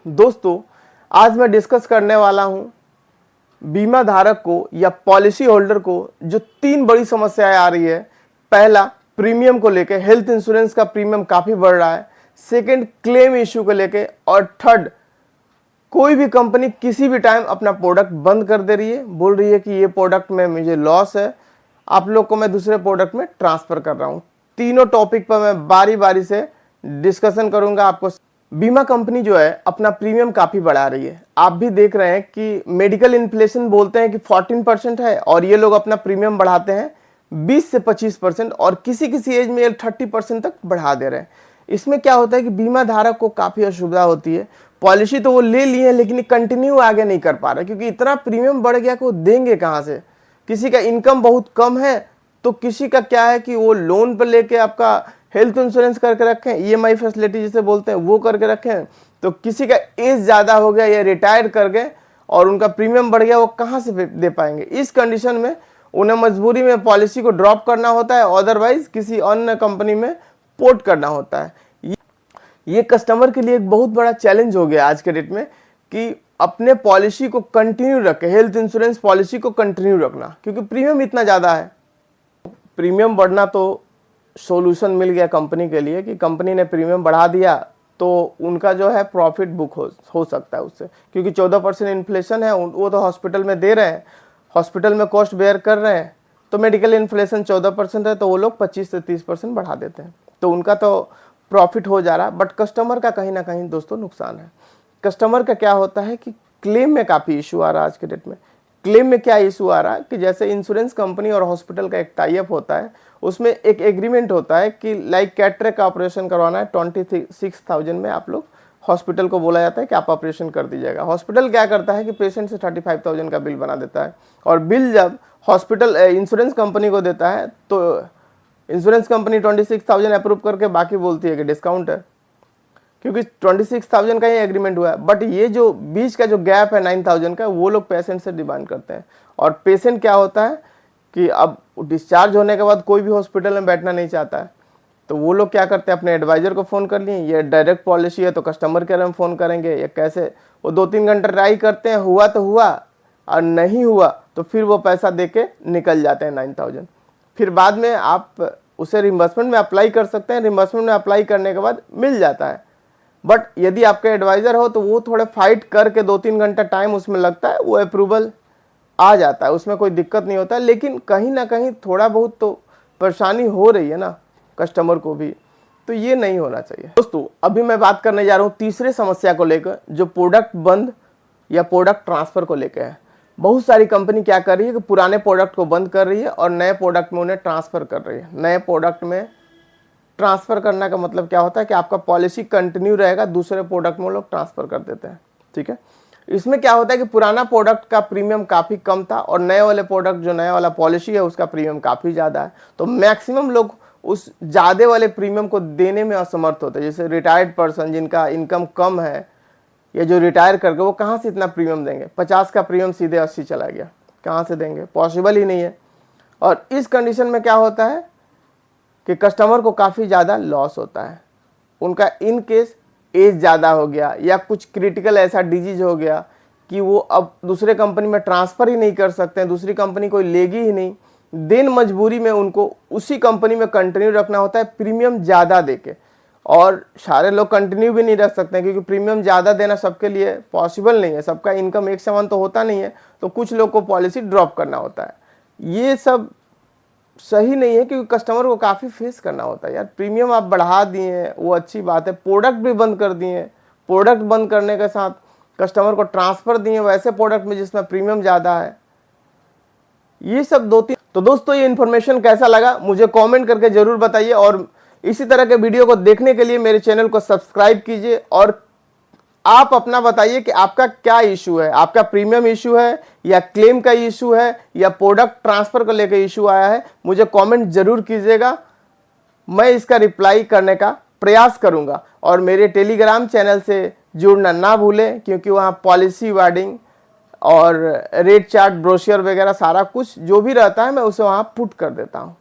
दोस्तों, आज मैं डिस्कस करने वाला हूं बीमा धारक को या पॉलिसी होल्डर को जो 3 बड़ी समस्याएं आ रही है। पहला, प्रीमियम को लेके, हेल्थ इंश्योरेंस का प्रीमियम काफ़ी बढ़ रहा है। सेकंड, क्लेम इश्यू को लेके। और थर्ड, कोई भी कंपनी किसी भी टाइम अपना प्रोडक्ट बंद कर दे रही है, बोल रही है कि ये प्रोडक्ट में मुझे लॉस है, आप लोग को मैं दूसरे प्रोडक्ट में ट्रांसफ़र कर रहा हूँ। तीनों टॉपिक पर मैं बारी बारी से डिस्कशन करूँगा। आपको बीमा कंपनी जो है अपना प्रीमियम काफ़ी बढ़ा रही है। आप भी देख रहे हैं कि मेडिकल इन्फ्लेशन बोलते हैं कि 14% है और ये लोग अपना प्रीमियम बढ़ाते हैं 20 से 25% और किसी किसी एज में ये 30% तक बढ़ा दे रहे हैं। इसमें क्या होता है कि बीमा धारक को काफ़ी असुविधा होती है। पॉलिसी तो वो ले लिए लेकिन कंटिन्यू आगे नहीं कर पा रहे क्योंकि इतना प्रीमियम बढ़ गया कि वो देंगे कहाँ से। किसी का इनकम बहुत कम है तो किसी का क्या है कि वो लोन पर लेके आपका हेल्थ इंश्योरेंस करके रखें, ईएमआई फैसिलिटी जिसे बोलते हैं वो करके रखें। तो किसी का एज ज़्यादा हो गया या रिटायर कर गए और उनका प्रीमियम बढ़ गया, वो कहाँ से दे पाएंगे। इस कंडीशन में उन्हें मजबूरी में पॉलिसी को ड्रॉप करना होता है, अदरवाइज किसी अन्य कंपनी में पोर्ट करना होता है। ये कस्टमर के लिए एक बहुत बड़ा चैलेंज हो गया आज के डेट में कि अपने पॉलिसी को कंटिन्यू रखें, हेल्थ इंश्योरेंस पॉलिसी को कंटिन्यू रखना, क्योंकि प्रीमियम इतना ज़्यादा है। प्रीमियम बढ़ना तो सॉल्यूशन मिल गया कंपनी के लिए कि कंपनी ने प्रीमियम बढ़ा दिया तो उनका जो है प्रॉफिट बुक हो सकता है उससे, क्योंकि 14% इन्फ्लेशन है, वो तो हॉस्पिटल में दे रहे हैं, हॉस्पिटल में कॉस्ट बेयर कर रहे हैं। तो मेडिकल इन्फ्लेशन 14% है तो वो लोग 25 से 30% बढ़ा देते हैं, तो उनका तो प्रॉफिट हो जा रहा है। बट कस्टमर का कहीं ना कहीं दोस्तों नुकसान है। कस्टमर का क्या होता है कि क्लेम में काफ़ी इशू आ रहा है आज के डेट में। क्लेम में क्या इशू आ रहा है कि जैसे इंश्योरेंस कंपनी और हॉस्पिटल का एक टाई अप होता है, उसमें एक एग्रीमेंट होता है कि लाइक कैटरेक्ट का ऑपरेशन करवाना है 26,000 में आप लोग हॉस्पिटल को बोला जाता है कि आप ऑपरेशन कर दीजिएगा। हॉस्पिटल क्या करता है कि पेशेंट से 35,000 का बिल बना देता है और बिल जब हॉस्पिटल इंश्योरेंस कंपनी को देता है तो इंश्योरेंस कंपनी 26,000 अप्रूव करके बाकी बोलती है कि डिस्काउंट है, क्योंकि 26,000 का ही एग्रीमेंट हुआ है। बट ये जो बीच का जो गैप है 9,000 का, वो लोग पेशेंट से डिमांड करते हैं। और पेशेंट क्या होता है कि अब डिस्चार्ज होने के बाद कोई भी हॉस्पिटल में बैठना नहीं चाहता है, तो वो लोग क्या करते हैं, अपने एडवाइज़र को फ़ोन कर लिए, ये डायरेक्ट पॉलिसी है तो कस्टमर केयर में फ़ोन करेंगे या कैसे। वो 2-3 घंटे ट्राई करते हैं, हुआ तो हुआ और नहीं हुआ तो फिर वो पैसा दे के निकल जाते हैं 9,000। फिर बाद में आप उसे रिम्बर्समेंट में अप्लाई कर सकते हैं, रिम्बर्समेंट में अप्लाई करने के बाद मिल जाता है। बट यदि आपके एडवाइज़र हो तो वो थोड़े फाइट करके 2-3 घंटा टाइम उसमें लगता है, वो अप्रूवल आ जाता है, उसमें कोई दिक्कत नहीं होता है। लेकिन कहीं ना कहीं थोड़ा बहुत तो परेशानी हो रही है ना कस्टमर को भी, तो ये नहीं होना चाहिए। दोस्तों, अभी मैं बात करने जा रहा हूँ तीसरे समस्या को लेकर, जो प्रोडक्ट बंद या प्रोडक्ट ट्रांसफ़र को लेकर है। बहुत सारी कंपनी क्या कर रही है कि पुराने प्रोडक्ट को बंद कर रही है और नए प्रोडक्ट में उन्हें ट्रांसफ़र कर रही है। नए प्रोडक्ट में ट्रांसफ़र करने का मतलब क्या होता है कि आपका पॉलिसी कंटिन्यू रहेगा, दूसरे प्रोडक्ट में वो लोग ट्रांसफ़र कर देते हैं। ठीक है, इसमें क्या होता है कि पुराना प्रोडक्ट का प्रीमियम काफ़ी कम था और नए वाले प्रोडक्ट जो नया वाला पॉलिसी है उसका प्रीमियम काफ़ी ज़्यादा है। तो मैक्सिमम लोग उस ज़्यादा वाले प्रीमियम को देने में असमर्थ होते हैं। जैसे रिटायर्ड पर्सन जिनका इनकम कम है या जो रिटायर कर गए, वो कहाँ से इतना प्रीमियम देंगे। 50 का प्रीमियम सीधे 80 चला गया, कहाँ से देंगे, पॉसिबल ही नहीं है। और इस कंडीशन में क्या होता है कि कस्टमर को काफ़ी ज़्यादा लॉस होता है। उनका इन केस एज ज़्यादा हो गया या कुछ क्रिटिकल ऐसा डिजीज हो गया कि वो अब दूसरे कंपनी में ट्रांसफ़र ही नहीं कर सकते हैं, दूसरी कंपनी कोई लेगी ही नहीं, देन मजबूरी में उनको उसी कंपनी में कंटिन्यू रखना होता है प्रीमियम ज़्यादा देके। और सारे लोग कंटिन्यू भी नहीं रख सकते हैं क्योंकि प्रीमियम ज़्यादा देना सबके लिए पॉसिबल नहीं है, सबका इनकम एक समान तो होता नहीं है, तो कुछ लोग को पॉलिसी ड्रॉप करना होता है। ये सब सही नहीं है क्योंकि कस्टमर को काफ़ी फेस करना होता है। यार प्रीमियम आप बढ़ा दिए वो अच्छी बात है, प्रोडक्ट भी बंद कर दिए, प्रोडक्ट बंद करने के साथ कस्टमर को ट्रांसफ़र दिए वैसे प्रोडक्ट में जिसमें प्रीमियम ज़्यादा है। ये सब 2-3। तो दोस्तों, ये इन्फॉर्मेशन कैसा लगा मुझे कमेंट करके ज़रूर बताइए और इसी तरह के वीडियो को देखने के लिए मेरे चैनल को सब्सक्राइब कीजिए। और आप अपना बताइए कि आपका क्या इशू है, आपका प्रीमियम इशू है या क्लेम का इशू है या प्रोडक्ट ट्रांसफ़र को लेकर इशू आया है, मुझे कमेंट जरूर कीजिएगा, मैं इसका रिप्लाई करने का प्रयास करूंगा। और मेरे टेलीग्राम चैनल से जुड़ना ना भूलें क्योंकि वहाँ पॉलिसी वार्डिंग और रेट चार्ट ब्रोशर वगैरह सारा कुछ जो भी रहता है मैं उसे वहाँ पुट कर देता हूँ।